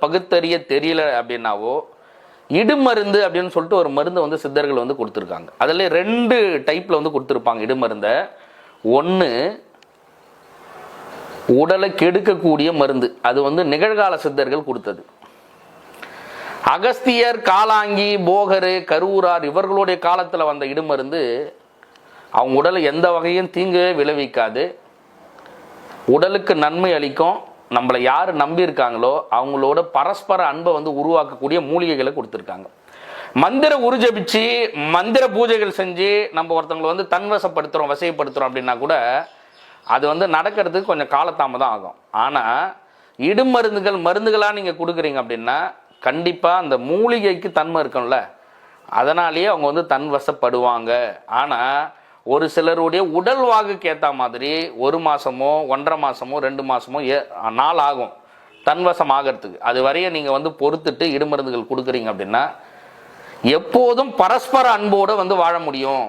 பகுத்தறிய தெரியல அப்படின்னாவோ இடுமருந்து அப்படின்னு சொல்லிட்டு ஒரு மருந்து வந்து சித்தர்கள் வந்து கொடுத்துருக்காங்க. அதில் 2 டைப்பில் வந்து கொடுத்துருப்பாங்க இடுமருந்தை. ஒன்று உடலை கெடுக்கக்கூடிய மருந்து, அது வந்து நிகழ்கால சித்தர்கள் கொடுத்தது. அகஸ்தியர், காலாங்கி, போகர், கரூரார் இவர்களுடைய காலத்தில் வந்த இடுமருந்து அவங்க உடலை எந்த வகையும் தீங்கு விளைவிக்காது, உடலுக்கு நன்மை அளிக்கும். நம்மளை யார் நம்பியிருக்காங்களோ அவங்களோட பரஸ்பர அன்பை வந்து உருவாக்கக்கூடிய மூலிகைகளை கொடுத்துருக்காங்க. மந்திர உருஜபிச்சு மந்திர பூஜைகள் செஞ்சு நம்ம ஒருத்தவங்களை வந்து தன்வசப்படுத்துகிறோம், வசைப்படுத்துகிறோம் அப்படின்னா கூட அது வந்து நடக்கிறதுக்கு கொஞ்சம் காலதாமதம் ஆகும். ஆனால் இடுமருந்துகள் மருந்துகளாக நீங்கள் கொடுக்குறீங்க அப்படின்னா கண்டிப்பாக அந்த மூலிகைக்கு தன்மை இருக்கும்ல, அதனாலேயே அவங்க வந்து தன்வசப்படுவாங்க. ஆனால் ஒரு சிலருடைய உடல் வாகுக்கு ஏற்ற மாதிரி 1 மாதமோ 1.5 மாதமோ 2 மாதமோ நாள் ஆகும் தன்வசம் ஆகிறதுக்கு. அது வரைய நீங்கள் வந்து பொறுத்துட்டு இடுமருந்துகள் கொடுக்குறீங்க அப்படின்னா எப்போதும் பரஸ்பர அன்போடு வந்து வாழ முடியும்.